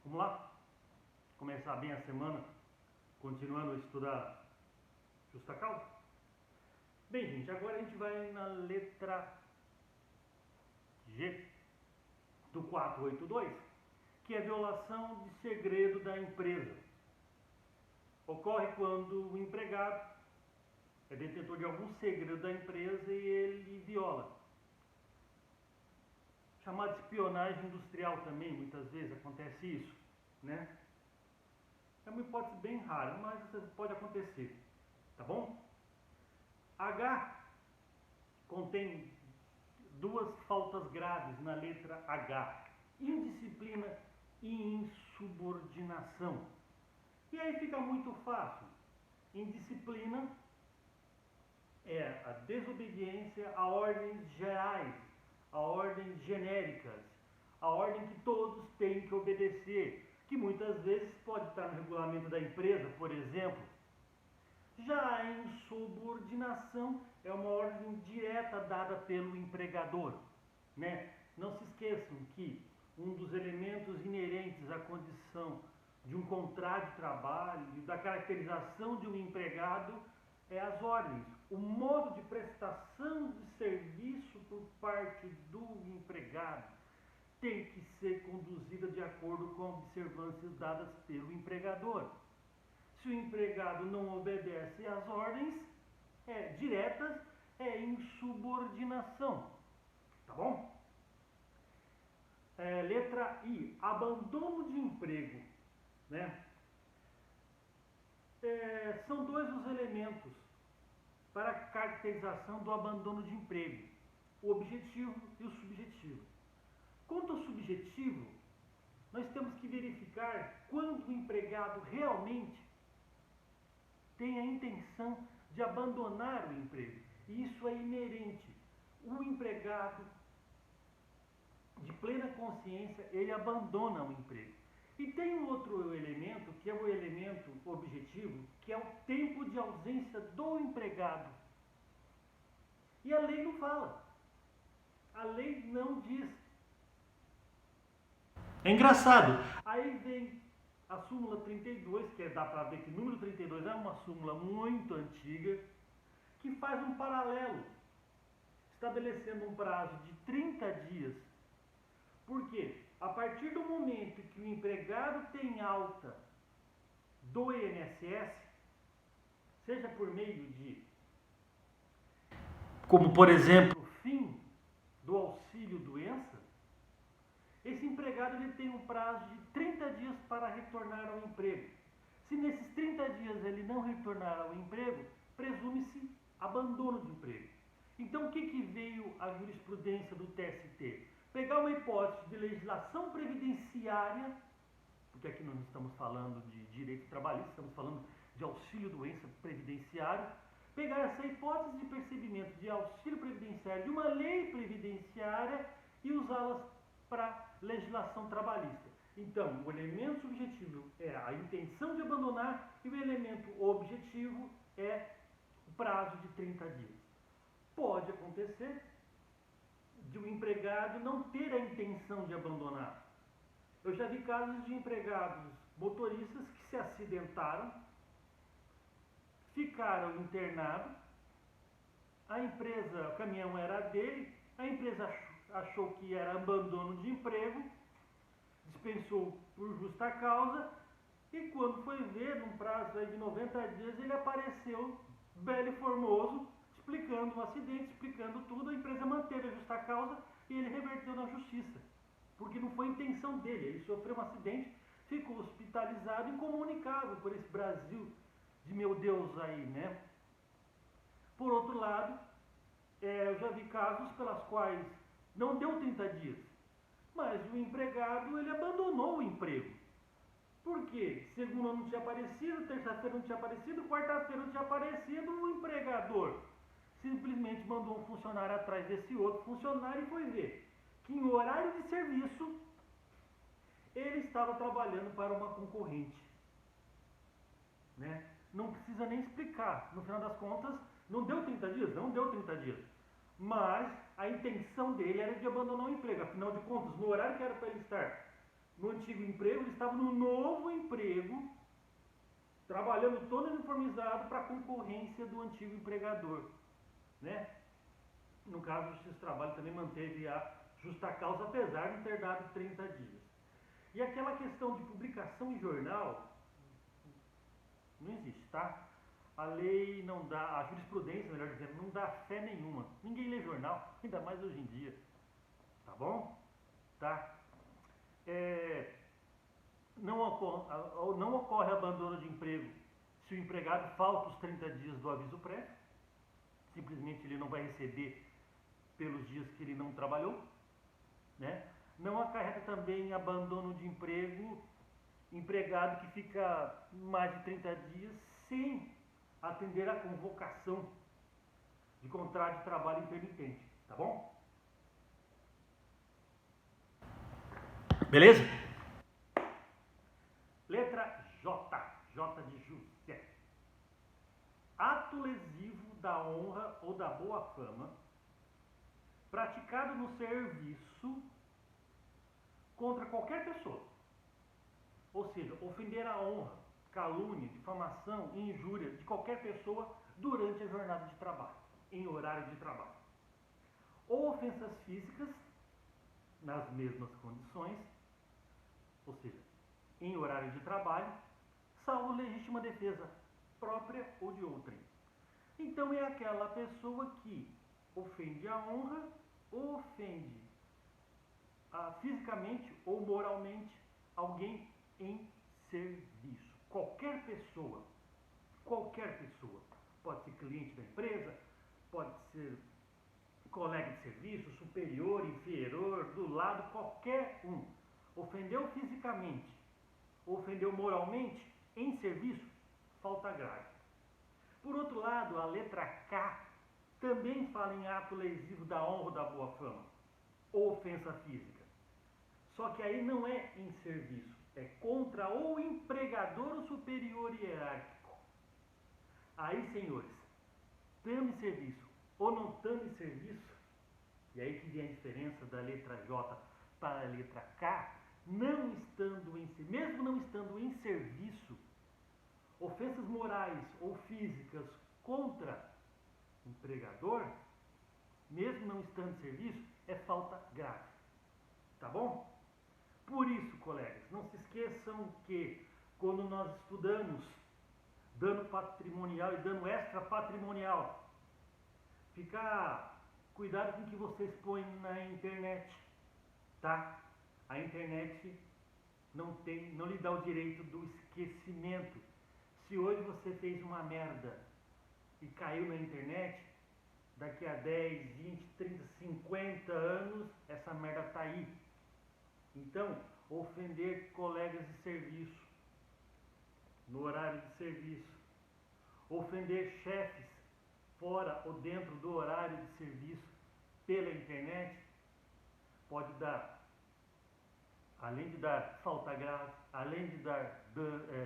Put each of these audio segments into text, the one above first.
Vamos lá? Começar bem a semana, continuando a estudar justa causa? Bem, gente, agora a gente vai na letra G do 482, que é violação de segredo da empresa. Ocorre quando o empregado é detentor de algum segredo da empresa e ele viola. Chamado de espionagem industrial também, muitas vezes acontece isso, né? É uma hipótese bem rara, mas pode acontecer, tá bom? H contém duas faltas graves na letra H: indisciplina e insubordinação. E aí fica muito fácil. Indisciplina é a desobediência a ordens gerais, a ordens genéricas, a ordem que todos têm que obedecer, que muitas vezes pode estar no regulamento da empresa, por exemplo. Já a insubordinação é uma ordem direta dada pelo empregador, né? Não se esqueçam que um dos elementos inerentes à condição de um contrato de trabalho, da caracterização de um empregado, é as ordens. O modo de prestação de serviço por parte do empregado tem que ser conduzida de acordo com observâncias dadas pelo empregador. Se o empregado não obedece às ordens diretas, é insubordinação. Tá bom? Letra I, abandono de emprego, né? São dois os elementos para a caracterização do abandono de emprego: o objetivo e o subjetivo. Quanto ao subjetivo, nós temos que verificar quando o empregado realmente tem a intenção de abandonar o emprego. E isso é inerente. O empregado, de plena consciência, ele abandona o emprego. E tem um outro elemento, que é o elemento objetivo, que é o tempo de ausência do empregado. E a lei não fala. A lei não diz. É engraçado. Aí vem a súmula 32, que dá para ver que o número 32 é uma súmula muito antiga, que faz um paralelo, estabelecendo um prazo de 30 dias. Por quê? A partir do momento que o empregado tem alta do INSS, seja por meio de, como por exemplo, fim do auxílio-doença, esse empregado ele tem um prazo de 30 dias para retornar ao emprego. Se nesses 30 dias ele não retornar ao emprego, presume-se abandono de emprego. Então o que veio a jurisprudência do TST? Pegar uma hipótese de legislação previdenciária, porque aqui nós não estamos falando de direito trabalhista, estamos falando de auxílio-doença previdenciário, pegar essa hipótese de percebimento de auxílio previdenciário de uma lei previdenciária e usá-las para legislação trabalhista. Então, o elemento subjetivo é a intenção de abandonar e o elemento objetivo é o prazo de 30 dias. Pode acontecer de um empregado não ter a intenção de abandonar. Eu já vi casos de empregados motoristas que se acidentaram, ficaram internados, a empresa, o caminhão era dele, a empresa achou que era abandono de emprego, dispensou por justa causa, e quando foi ver, num prazo de 90 dias, ele apareceu belo e formoso, explicando o acidente, explicando tudo. A empresa manteve a justa causa e ele reverteu na justiça, porque não foi intenção dele. Ele sofreu um acidente, ficou hospitalizado, incomunicável por esse Brasil de meu Deus aí, né? Por outro lado, eu já vi casos pelas quais não deu 30 dias, mas o empregado ele abandonou o emprego. Por quê? Segunda não tinha aparecido, terça-feira não tinha aparecido, quarta-feira não tinha aparecido, o empregador simplesmente mandou um funcionário atrás desse outro funcionário e foi ver que em horário de serviço ele estava trabalhando para uma concorrente, né? Não precisa nem explicar, no final das contas não deu 30 dias? Não deu 30 dias, mas a intenção dele era de abandonar o emprego. Afinal de contas, no horário que era para ele estar no antigo emprego, ele estava no novo emprego, trabalhando todo uniformizado para a concorrência do antigo empregador, né? No caso, a Justiça do Trabalho também manteve a justa causa, apesar de não ter dado 30 dias. E aquela questão de publicação em jornal, não existe, tá? A lei não dá, a jurisprudência, melhor dizendo, não dá fé nenhuma. Ninguém lê jornal, ainda mais hoje em dia. Tá bom? Tá? Não ocorre abandono de emprego se o empregado falta os 30 dias do aviso prévio. Simplesmente ele não vai receber pelos dias que ele não trabalhou, né? Não acarreta também abandono de emprego empregado que fica mais de 30 dias sem atender a convocação de contrato de trabalho intermitente, tá bom? Beleza? Letra J, J de José. Ato lesivo da honra ou da boa fama praticado no serviço contra qualquer pessoa. Ou seja, ofender a honra, calúnia, difamação e injúria de qualquer pessoa durante a jornada de trabalho, em horário de trabalho. Ou ofensas físicas, nas mesmas condições, ou seja, em horário de trabalho, salvo legítima defesa própria ou de outrem. Então é aquela pessoa que ofende a honra ou ofende fisicamente ou moralmente alguém em serviço. Qualquer pessoa, pode ser cliente da empresa, pode ser colega de serviço, superior, inferior, do lado, qualquer um. Ofendeu fisicamente, ofendeu moralmente em serviço, falta grave. Por outro lado, a letra K também fala em ato lesivo da honra ou da boa fama, ou ofensa física. Só que aí não é em serviço, é contra o empregador ou superior hierárquico. Aí, senhores, estando em serviço ou não estando em serviço, e aí que vem a diferença da letra J para a letra K, não estando em serviço, mesmo não estando em serviço, ofensas morais ou físicas contra o empregador, mesmo não estando em serviço, é falta grave. Tá bom? Por isso, colegas, não se esqueçam que quando nós estudamos dano patrimonial e dano extra patrimonial, cuidado com o que vocês põem na internet, tá? A internet não lhe dá o direito do esquecimento. Se hoje você fez uma merda e caiu na internet, daqui a 10, 20, 30, 50 anos, essa merda tá aí. Então, ofender colegas de serviço, no horário de serviço, ofender chefes fora ou dentro do horário de serviço pela internet, pode dar, além de dar falta grave, além de dar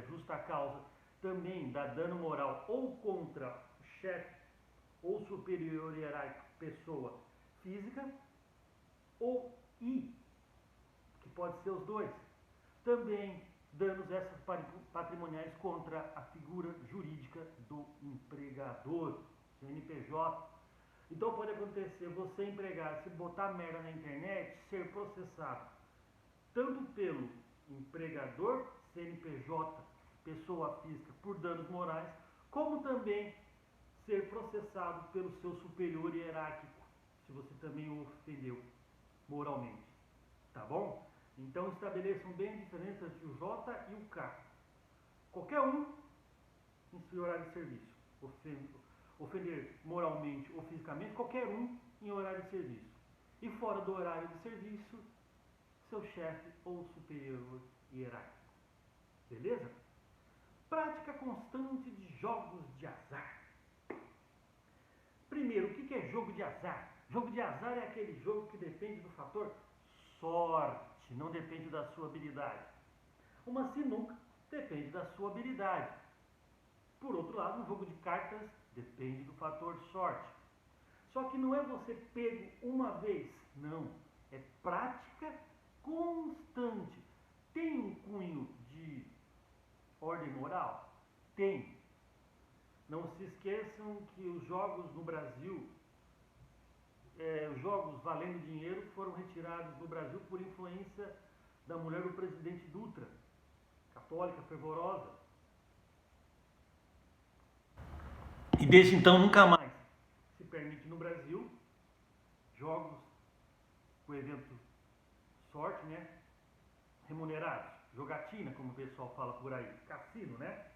justa causa, também dá dano moral ou contra o chefe ou superior hierárquico, pessoa física, ou que pode ser os dois, também danos extras patrimoniais contra a figura jurídica do empregador, CNPJ. Então pode acontecer você empregado, se botar merda na internet, ser processado tanto pelo empregador, CNPJ, pessoa física, por danos morais, como também ser processado pelo seu superior hierárquico, se você também o ofendeu moralmente. Tá bom? Então estabeleçam bem a diferença entre o J e o K. Qualquer um em seu horário de serviço. Ofender moralmente ou fisicamente, qualquer um em horário de serviço. E fora do horário de serviço, seu chefe ou superior hierárquico. Beleza? Prática constante de jogos de azar. Primeiro, o que é jogo de azar? Jogo de azar é aquele jogo que depende do fator sorte, não depende da sua habilidade. Uma sinuca depende da sua habilidade. Por outro lado, um jogo de cartas depende do fator sorte. Só que não é você pego uma vez, não. É prática constante. quem? Não se esqueçam que os jogos no Brasil, os jogos valendo dinheiro, foram retirados no Brasil por influência da mulher do presidente Dutra, católica fervorosa. E desde então nunca mais se permite no Brasil jogos, o evento sorte, né? Remunerados, jogatina, como o pessoal fala por aí, cassino, né?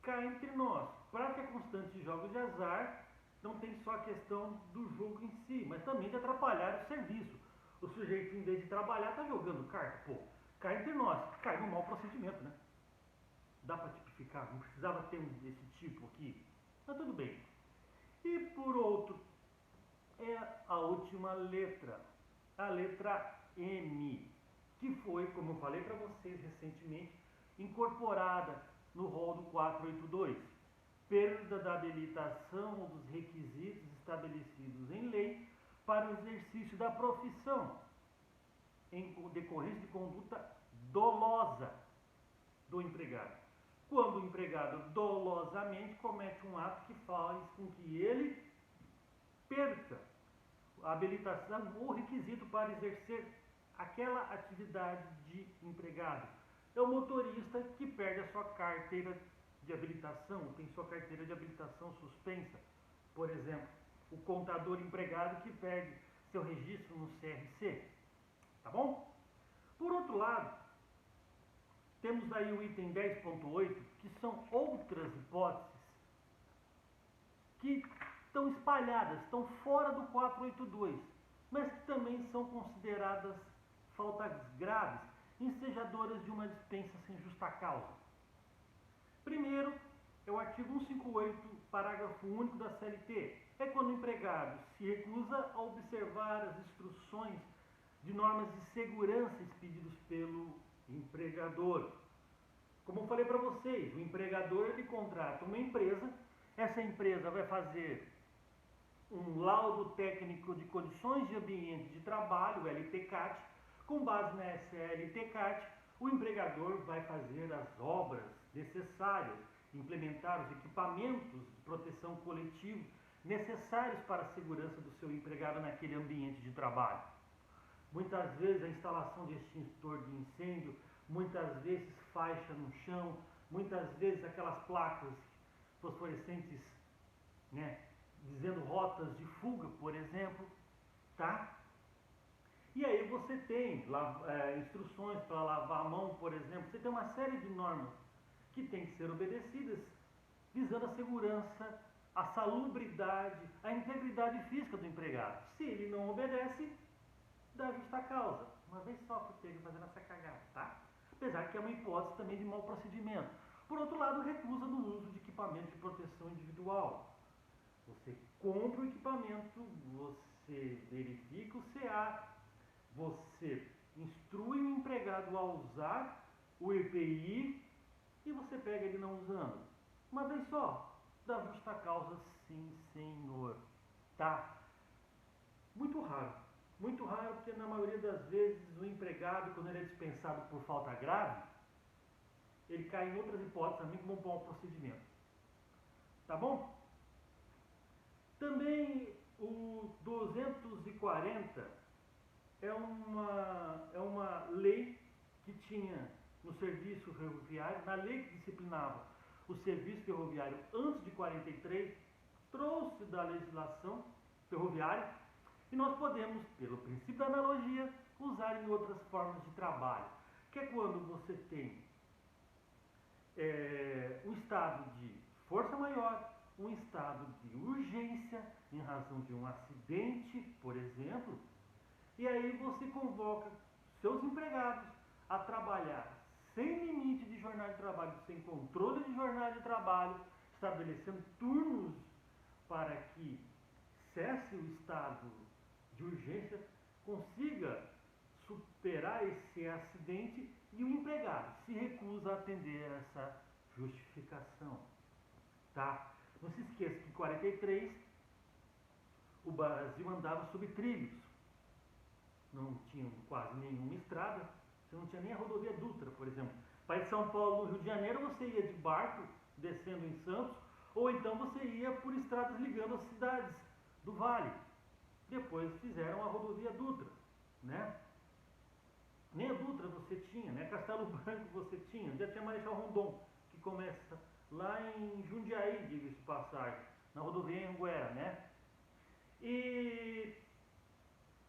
Cá entre nós, prática constante de jogos de azar não tem só a questão do jogo em si, mas também de atrapalhar o serviço. O sujeito, em vez de trabalhar, está jogando carta. Pô, cá entre nós, cai no mau procedimento, né? Dá para tipificar, não precisava ter esse tipo aqui, mas tudo bem. E por outro, é a última letra, a letra M, que foi, como eu falei para vocês recentemente, incorporada no rol do 482. Perda da habilitação ou dos requisitos estabelecidos em lei para o exercício da profissão, em decorrência de conduta dolosa do empregado. Quando o empregado dolosamente comete um ato que faz com que ele perca a habilitação ou requisito para exercer aquela atividade de empregado. É o motorista que perde a sua carteira de habilitação, tem sua carteira de habilitação suspensa. Por exemplo, o contador empregado que perde seu registro no CRC. Tá bom? Por outro lado, temos aí o item 10.8, que são outras hipóteses que estão espalhadas, estão fora do 482, mas que também são consideradas faltas graves, ensejadoras de uma dispensa sem justa causa. Primeiro, é o artigo 158, parágrafo único da CLT. É quando o empregado se recusa a observar as instruções de normas de segurança expedidas pelo empregador. Como eu falei para vocês, o empregador ele contrata uma empresa, essa empresa vai fazer um laudo técnico de condições de ambiente de trabalho, o LTCAT. Com base nessa LTCAT, o empregador vai fazer as obras necessárias, implementar os equipamentos de proteção coletiva necessários para a segurança do seu empregado naquele ambiente de trabalho. Muitas vezes a instalação de extintor de incêndio, muitas vezes faixa no chão, muitas vezes aquelas placas fosforescentes, né, dizendo rotas de fuga, por exemplo, tá? E aí você tem instruções para lavar a mão, por exemplo, você tem uma série de normas que tem que ser obedecidas, visando a segurança, a salubridade, a integridade física do empregado. Se ele não obedece, dá justa causa. Uma vez só por ter fazendo essa cagada, tá? Apesar que é uma hipótese também de mau procedimento. Por outro lado, recusa do uso de equipamento de proteção individual. Você compra o equipamento, você verifica o CA, você instrui o empregado a usar o EPI e você pega ele não usando. Uma vez só, dá justa causa, sim senhor, tá? Muito raro porque na maioria das vezes o empregado, quando ele é dispensado por falta grave, ele cai em outras hipóteses também como um bom procedimento. Tá bom? Também o 240 é uma lei que tinha no serviço ferroviário, na lei que disciplinava o serviço ferroviário antes de 43, trouxe da legislação ferroviária e nós podemos, pelo princípio da analogia, usar em outras formas de trabalho, que é quando você tem um estado de força maior, um estado de urgência em razão de um acidente, por exemplo, e aí você convoca seus empregados a trabalhar sem limite de jornada de trabalho, sem controle de jornada de trabalho, estabelecendo turnos para que cesse o estado de urgência, consiga superar esse acidente e o empregado se recusa a atender essa justificação. Tá? Não se esqueça que em 43 o Brasil andava sob trilhos. Não tinha quase nenhuma estrada, você não tinha nem a rodovia Dutra, por exemplo. Para ir de São Paulo no Rio de Janeiro, você ia de barco, descendo em Santos, ou então você ia por estradas ligando as cidades do Vale. Depois fizeram a rodovia Dutra, né? Nem a Dutra você tinha, né? Castelo Branco você tinha, já tinha Marechal Rondon, que começa lá em Jundiaí, diga-se de passagem, na rodovia Anguera, né? E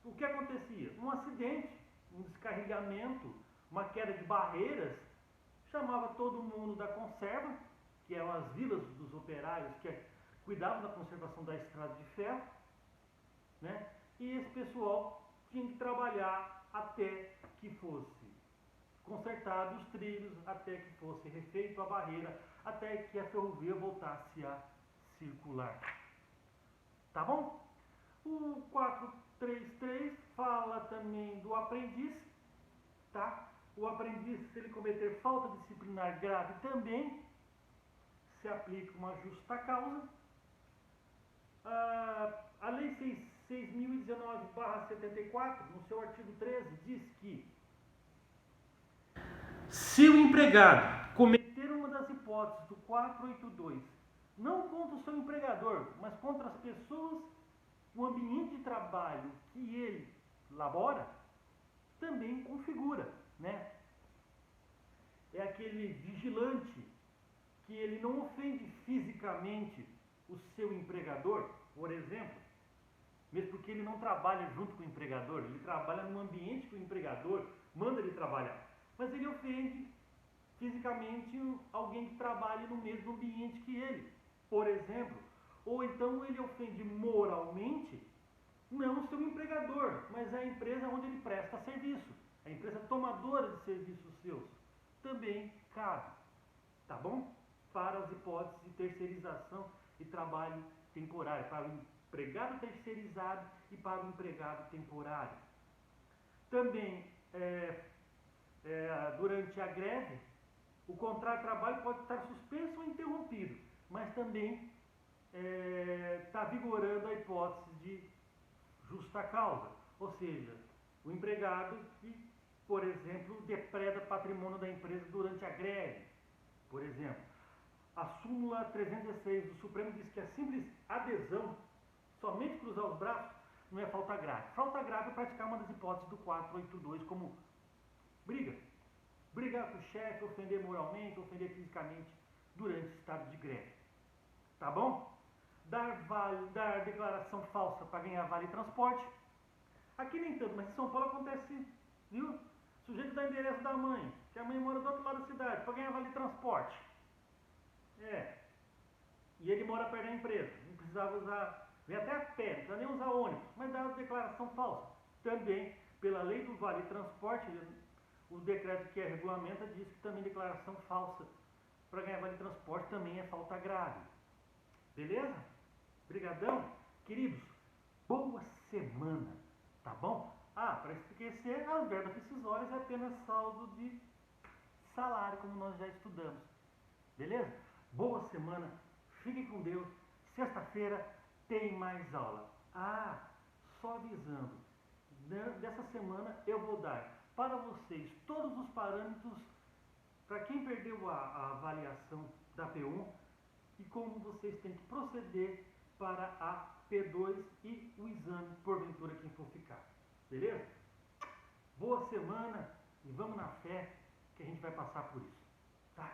o que acontecia? Um acidente, um descarregamento, uma queda de barreiras, chamava todo mundo da conserva, que eram as vilas dos operários que cuidavam da conservação da estrada de ferro, né? E esse pessoal tinha que trabalhar até que fosse consertado os trilhos, até que fosse refeito a barreira, até que a ferrovia voltasse a circular. Tá bom? O 433 fala também do aprendiz, tá? O aprendiz, se ele cometer falta disciplinar grave, também se aplica uma justa causa. A Lei 6.019/74, no seu artigo 13, diz que se o empregado cometer uma das hipóteses do 482, não contra o seu empregador, mas contra as pessoas, o ambiente de trabalho que ele labora, também configura, né? É aquele vigilante que ele não ofende fisicamente o seu empregador, por exemplo, mesmo porque ele não trabalha junto com o empregador, ele trabalha num ambiente que o empregador manda ele trabalhar, mas ele ofende fisicamente alguém que trabalhe no mesmo ambiente que ele, por exemplo, ou então ele ofende moralmente não o seu empregador, mas a empresa onde ele presta serviço, a empresa tomadora de serviços seus, também cabe, tá bom? Para as hipóteses de terceirização e trabalho temporário, para o empregado terceirizado e para o empregado temporário. Também, durante a greve, o contrato de trabalho pode estar suspenso ou interrompido, mas também está vigorando a hipótese de justa causa, ou seja, o empregado que, por exemplo, depreda patrimônio da empresa durante a greve, por exemplo. A súmula 316 do Supremo diz que a simples adesão, somente cruzar os braços, não é falta grave. Falta grave é praticar uma das hipóteses do 482, como brigar com o chefe, ofender moralmente, ofender fisicamente durante o estado de greve. Tá bom? Dar declaração falsa para ganhar vale transporte. Aqui nem tanto, mas em São Paulo acontece, viu? O sujeito dá endereço da mãe, que a mãe mora do outro lado da cidade, para ganhar vale transporte. E ele mora perto da empresa, não precisava usar, vem até a pé, não precisa nem usar ônibus, mas dá declaração falsa. Também, pela lei do vale transporte, o decreto que regulamenta diz que também declaração falsa para ganhar vale transporte também é falta grave. Beleza? Brigadão? Queridos, boa semana, tá bom? Para esquecer, as verbas decisórias é apenas saldo de salário, como nós já estudamos. Beleza? Boa semana, fiquem com Deus. Sexta-feira tem mais aula. Só avisando, dessa semana eu vou dar para vocês todos os parâmetros para quem perdeu a avaliação da P1 e como vocês têm que proceder para a P2 e o exame, porventura, quem for ficar. Beleza? Boa semana e vamos na fé que a gente vai passar por isso. Tá?